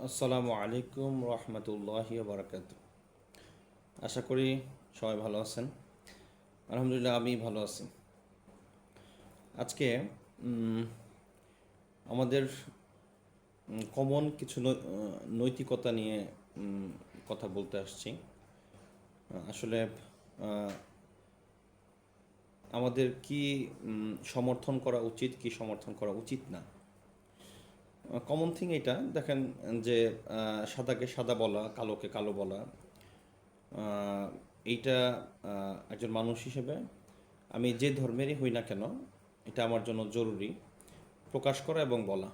আসসালামু আলাইকুম রহমতুল্লাহি বারাকাত। আশা করি সবাই ভালো আছেন। আলহামদুলিল্লাহ আমি ভালো আছি। আজকে উম, আমাদের কমন কিছু নৈতিকতা নিয়ে কথা বলতে আসছি। আসলে আহ, আমাদের কি সমর্থন করা উচিত, কি সমর্থন করা উচিত না। কমন থিং এটা দেখেন যে সাদাকে সাদা বলা, কালোকে কালো বলা, আহ, এইটা একজন মানুষ হিসেবে আমি যে ধর্মেরই হই না কেন এটা আমার জন্য জরুরি প্রকাশ করা এবং বলা।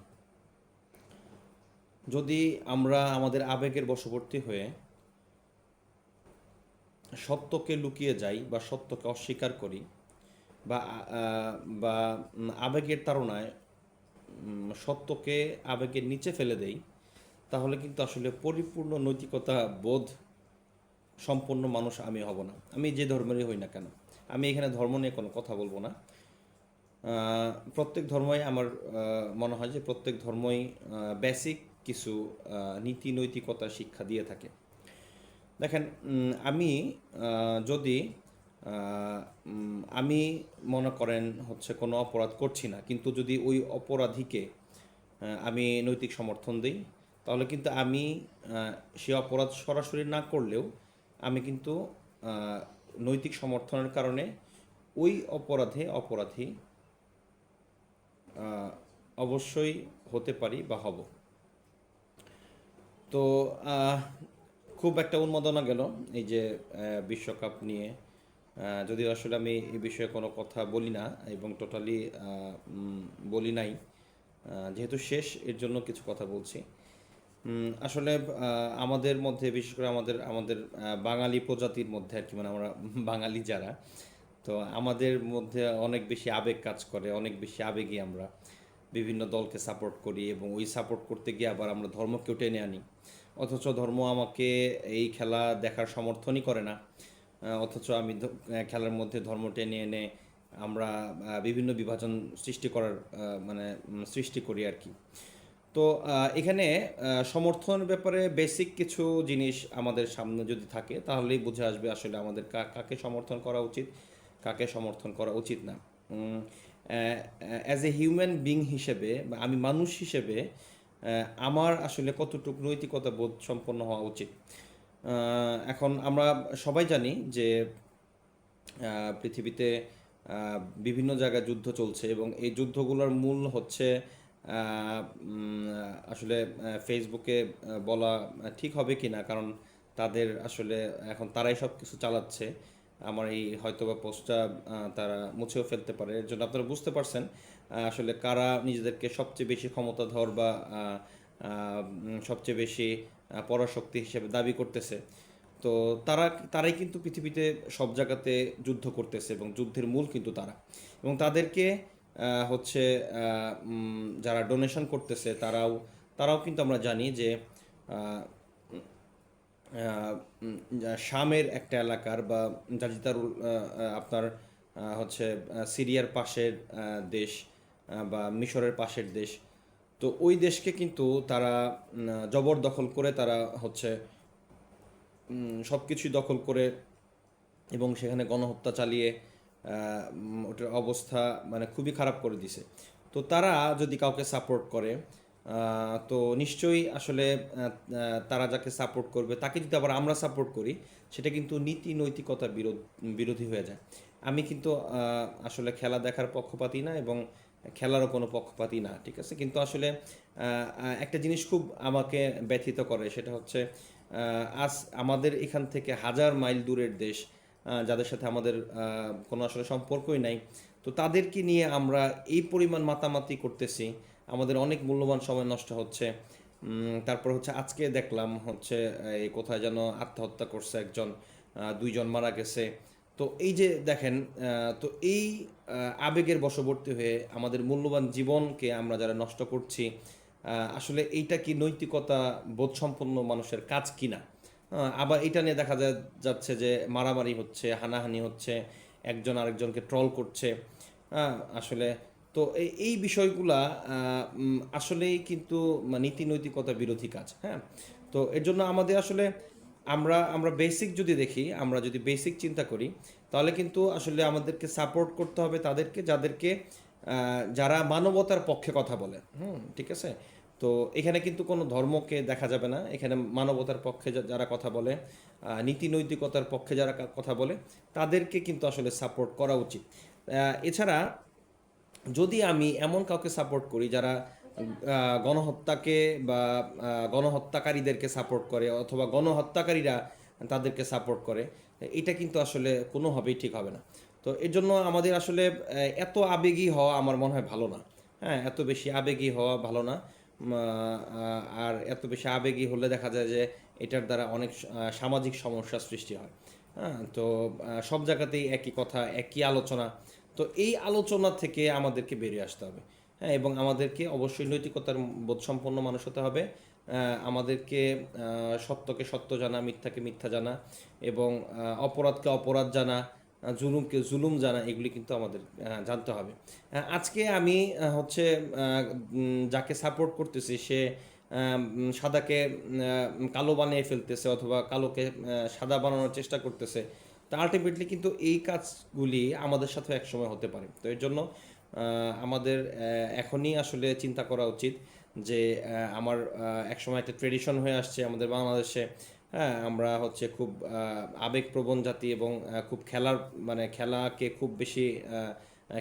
যদি আমরা আমাদের আবেগের বশবর্তী হয়ে সত্যকে লুকিয়ে যাই বা সত্যকে অস্বীকার করি বা বা আবেগের তাড়নায় সত্যকে আবেগের নিচে ফেলে দেই, তাহলে কিন্তু আসলে পরিপূর্ণ নৈতিকতা বোধ সম্পন্ন মানুষ আমি হব না, আমি যে ধর্মেরই হই না কেন। আমি এখানে ধর্ম নিয়ে কোনো কথা বলবো না। প্রত্যেক ধর্মই আমার মনে হয় যে প্রত্যেক ধর্মই বেসিক কিছু নীতি নৈতিকতা শিক্ষা দিয়ে থাকে। দেখেন, আমি যদি আমি মনে করেন হচ্ছে কোনো অপরাধ করছি না, কিন্তু যদি ওই অপরাধীকে আমি নৈতিক সমর্থন দিই, তাহলে কিন্তু আমি সে অপরাধ সরাসরি না করলেও আমি কিন্তু আহ, নৈতিক সমর্থনের কারণে ওই অপরাধী অবশ্যই হতে পারি বা হব। তো আহ, খুব একটা উন্মাদনা গেল এই যে বিশ্বকাপ নিয়ে। যদিও আসলে আমি এই বিষয়ে কোনো কথা বলি না এবং টোটালি বলি নাই, যেহেতু শেষ এর জন্য কিছু কথা বলছি। আসলে আমাদের মধ্যে বিশেষ করে আমাদের আমাদের বাঙালি প্রজাতির মধ্যে আর কি, মানে আমরা বাঙালি যারা, তো আমাদের মধ্যে অনেক বেশি আবেগ কাজ করে, অনেক বেশি আবেগী আমরা বিভিন্ন দলকে সাপোর্ট করি এবং ওই সাপোর্ট করতে গিয়ে আবার আমরা ধর্মকেও টেনে আনি। অথচ ধর্ম আমাকে এই খেলা দেখার সমর্থনই করে না। অথচ আমি খেলার মধ্যে ধর্ম টেনে এনে আমরা বিভিন্ন বিভাজন সৃষ্টি করার মানে সৃষ্টি করি আর কি। তো এখানে সমর্থনের ব্যাপারে বেসিক কিছু জিনিস আমাদের সামনে যদি থাকে তাহলেই বুঝে আসবে আসলে আমাদের কাকে সমর্থন করা উচিত, কাকে সমর্থন করা উচিত না। অ্যাজ এ হিউম্যান বিং হিসেবে বা আমি মানুষ হিসেবে আমার আসলে কতটুকু নৈতিকতা বোধ সম্পন্ন হওয়া উচিত। এখন আমরা সবাই জানি যে পৃথিবীতে বিভিন্ন জায়গায় যুদ্ধ চলছে এবং এই যুদ্ধগুলোর মূল হচ্ছে আসলে ফেসবুকে বলা ঠিক হবে কি না, কারণ তাদের আসলে এখন তারাই সব কিছু চালাচ্ছে। আমার এই হয়তোবা পোস্টটা তারা মুছেও ফেলতে পারে, এর জন্য আপনারা বুঝতে পারছেন আসলে কারা নিজেদেরকে সবচেয়ে বেশি ক্ষমতাধর বা সবচেয়ে বেশি পরাশক্তি হিসেবে দাবি করতেছে। তো তারাই কিন্তু পৃথিবীতে সব জায়গাতে যুদ্ধ করতেছে এবং যুদ্ধের মূল কিন্তু তারা। এবং তাদেরকে হচ্ছে যারা ডোনেশন করতেছে তারাও কিন্তু আমরা জানি যে আহ, শামের একটা এলাকার বা জাজিতারুল আপনার হচ্ছে সিরিয়ার পাশের দেশ বা মিশরের পাশের দেশ। তো ওই দেশকে কিন্তু তারা জবরদখল করে তারা হচ্ছে সব কিছুই দখল করে এবং সেখানে গণহত্যা চালিয়ে ওটার অবস্থা মানে খুবই খারাপ করে দিছে। তো তারা যদি কাউকে সাপোর্ট করে তো নিশ্চয়ই আসলে তারা যাকে সাপোর্ট করবে তাকে যদি আবার আমরা সাপোর্ট করি, সেটা কিন্তু নীতি নৈতিকতার বিরোধী হয়ে যায়। আমি কিন্তু আসলে খেলা দেখার পক্ষপাতী না এবং খেলারও কোনো পক্ষপাতী না, ঠিক আছে, কিন্তু আসলে একটা জিনিস খুব আমাকে ব্যথিত করে, সেটা হচ্ছে আজ আমাদের এখান থেকে হাজার মাইল দূরের দেশ, যাদের সাথে আমাদের কোনো আসলে সম্পর্কই নাই, তো তাদেরকে নিয়ে আমরা এই পরিমাণ মাতামাতি করতেছি, আমাদের অনেক মূল্যবান সময় নষ্ট হচ্ছে। তারপর হচ্ছে আজকে দেখলাম হচ্ছে এই কোথায় যেন আত্মহত্যা করছে একজন, দুইজন মারা গেছে। তো এই যে দেখেন, তো এই আবেগের বশবর্তী হয়ে আমাদের মূল্যবান জীবনকে আমরা যারা নষ্ট করছি, আসলে এইটা কি নৈতিকতা বোধসম্পন্ন মানুষের কাজ কিনা। আবার এটা নিয়ে দেখা যাচ্ছে যে মারামারি হচ্ছে, হানাহানি হচ্ছে, একজন আরেকজনকে ট্রল করছে। আসলে তো এই বিষয়গুলা আসলেই কিন্তু নীতি নৈতিকতা বিরোধী কাজ, হ্যাঁ? তো এর জন্য আমাদের আসলে আমরা বেসিক যদি দেখি, আমরা যদি বেসিক চিন্তা করি, তাহলে কিন্তু আসলে আমাদেরকে সাপোর্ট করতে হবে তাদেরকে যাদেরকে যারা মানবতার পক্ষে কথা বলে, ঠিক আছে? তো এখানে কিন্তু কোনো ধর্মকে দেখা যাবে না, এখানে মানবতার পক্ষে যারা কথা বলে, নীতি নৈতিকতার পক্ষে যারা কথা বলে, তাদেরকে কিন্তু আসলে সাপোর্ট করা উচিত। এছাড়া যদি আমি এমন কাউকে সাপোর্ট করি যারা গণহত্যাকে বা গণহত্যাকারীদেরকে সাপোর্ট করে, অথবা গণহত্যাকারীরা তাদেরকে সাপোর্ট করে, এটা কিন্তু আসলে কোনোভাবেই ঠিক হবে না। তো এর জন্য আমাদের আসলে এত আবেগী হওয়া আমার মনে হয় ভালো না। হ্যাঁ, এত বেশি আবেগী হওয়া ভালো না। আর এত বেশি আবেগী হলে দেখা যায় যে এটার দ্বারা অনেক সামাজিক সমস্যার সৃষ্টি হয়। হ্যাঁ, তো সব জায়গাতেই একই কথা, একই আলোচনা। তো এই আলোচনা থেকে আমাদেরকে বেরিয়ে আসতে হবে। হ্যাঁ, এবং আমাদেরকে অবশ্যই নৈতিকতার বোধসম্পন্ন মানুষ হতে হবে। আমাদেরকে সত্যকে সত্য জানা, মিথ্যাকে মিথ্যা জানা, এবং অপরাধকে অপরাধ জানা, জুলুমকে জুলুম জানা, এগুলি কিন্তু আমাদের জানতে হবে। আজকে আমি যাকে সাপোর্ট করতেছি সে সাদাকে কালো বানিয়ে ফেলতেছে, অথবা কালোকে সাদা বানানোর চেষ্টা করতেছে। তা আলটিমেটলি কিন্তু এই কাজগুলি আমাদের সাথে একসময় হতে পারে। তো এর জন্য আমাদের এখনই আসলে চিন্তা করা উচিত যে আমার একসময় একটা ট্রেডিশন হয়ে আসছে আমাদের বাংলাদেশে। হ্যাঁ, আমরা খুব আবেগপ্রবণ জাতি, এবং খুব খেলাকে খুব বেশি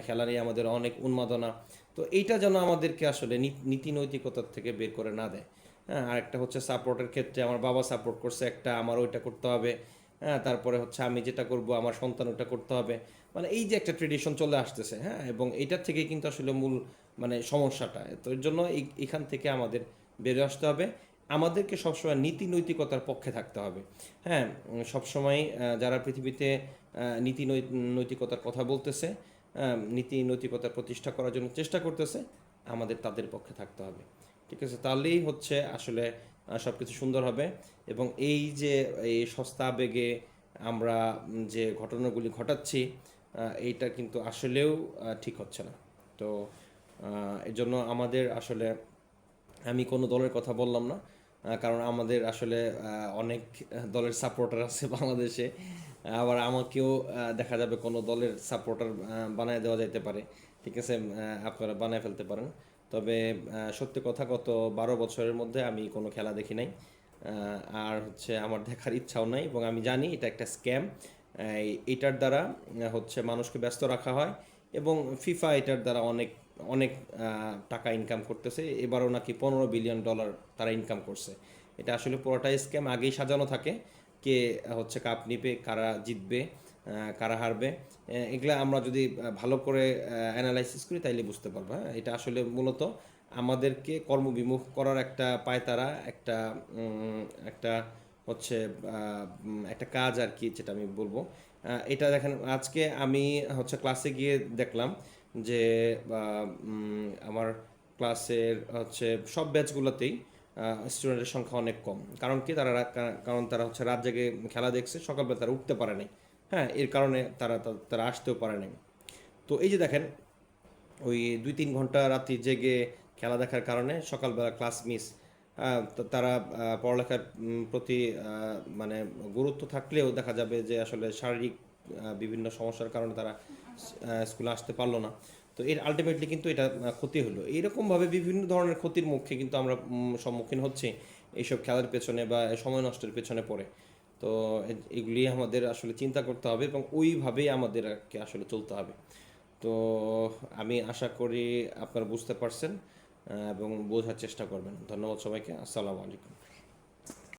খেলা নিয়ে আমাদের অনেক উন্মাদনা। তো এইটা যেন আমাদেরকে আসলে নীতি নৈতিকতার থেকে বের করে না দেয়। হ্যাঁ, আরেকটা সাপোর্টের ক্ষেত্রে আমার বাবা সাপোর্ট করছে একটা, আমার ওইটা করতে হবে। হ্যাঁ, তারপরে আমি যেটা করব আমার সন্তান ওটা করতে হবে। এই যে একটা ট্রেডিশন চলে আসতেছে, হ্যাঁ, এবং এটার থেকেই কিন্তু আসলে মূল সমস্যাটা। তো এর জন্য এখান থেকে আমাদের বেরিয়ে আসতে হবে। আমাদেরকে সবসময় নীতি নৈতিকতার পক্ষে থাকতে হবে। হ্যাঁ, সবসময় যারা পৃথিবীতে নৈতিকতার কথা বলতেছে, নীতি নৈতিকতা প্রতিষ্ঠা করার জন্য চেষ্টা করতেছে, আমাদের তাদের পক্ষে থাকতে হবে। ঠিক আছে? তাহলেই আসলে সব কিছু সুন্দর হবে। এবং এই যে এই সস্তা আবেগে আমরা যে ঘটনাগুলি ঘটাচ্ছি, এইটা কিন্তু আসলেও ঠিক হচ্ছে না। তো এর জন্য আমাদের আসলে, আমি কোনো দলের কথা বললাম না, কারণ আমাদের আসলে অনেক দলের সাপোর্টার আছে বাংলাদেশে। আবার আমাকেও দেখা যাবে কোনো দলের সাপোর্টার বানায় দেওয়া যাইতে পারে। ঠিক আছে? আপনারা বানায় ফেলতে পারেন। তবে সত্যি কথা, গত 12 বছরের মধ্যে আমি কোনো খেলা দেখি নাই। আর আমার দেখার ইচ্ছাও নাই, এবং আমি জানি এটা একটা স্ক্যাম। এটার দ্বারা মানুষকে ব্যস্ত রাখা হয়, এবং ফিফা এটার দ্বারা অনেক অনেক টাকা ইনকাম করতেছে। এবারও নাকি $15 বিলিয়ন তারা ইনকাম করছে। এটা আসলে পুরোটাই স্ক্যাম, আগেই সাজানো থাকে কে কাপ নিবে, কারা জিতবে, কারা হারবে। এগুলা আমরা যদি ভালো করে অ্যানালাইসিস করি তাইলে বুঝতে পারবো। হ্যাঁ, এটা আসলে মূলত আমাদেরকে কর্মবিমুখ করার একটা পায়তারা, একটা একটা হচ্ছে একটা কাজ আর কি, যেটা আমি বলবো। এটা দেখেন, আজকে আমি ক্লাসে গিয়ে দেখলাম যে আমার ক্লাসের সব ব্যাচগুলোতেই স্টুডেন্টের সংখ্যা অনেক কম। কারণ কি? কারণ তারা রাত জেগে খেলা দেখছে, সকালবেলা তারা উঠতে পারে নাই। হ্যাঁ, এর কারণে তারা আসতেও পারে নাই। তো এই যে দেখেন, ওই 2-3 ঘন্টা রাত্রি জেগে খেলা দেখার কারণে সকালবেলা ক্লাস মিস। তারা পড়ালেখার প্রতি গুরুত্ব থাকলেও দেখা যাবে যে আসলে শারীরিক বিভিন্ন সমস্যার কারণে তারা স্কুলে আসতে পারলো না। তো এর আলটিমেটলি কিন্তু এটা ক্ষতি হলো। এইরকমভাবে বিভিন্ন ধরনের ক্ষতির মুখে কিন্তু আমরা সম্মুখীন হচ্ছি এইসব খেলার পেছনে বা সময় নষ্টের পেছনে পড়ে। তো এগুলি আমাদের আসলে চিন্তা করতে হবে, এবং ওইভাবেই আমাদেরকে আসলে চলতে হবে। তো আমি আশা করি আপনারা বুঝতে পারছেন, এবং বোঝার চেষ্টা করবেন। ধন্যবাদ সবাইকে। আসসালামু আলাইকুম।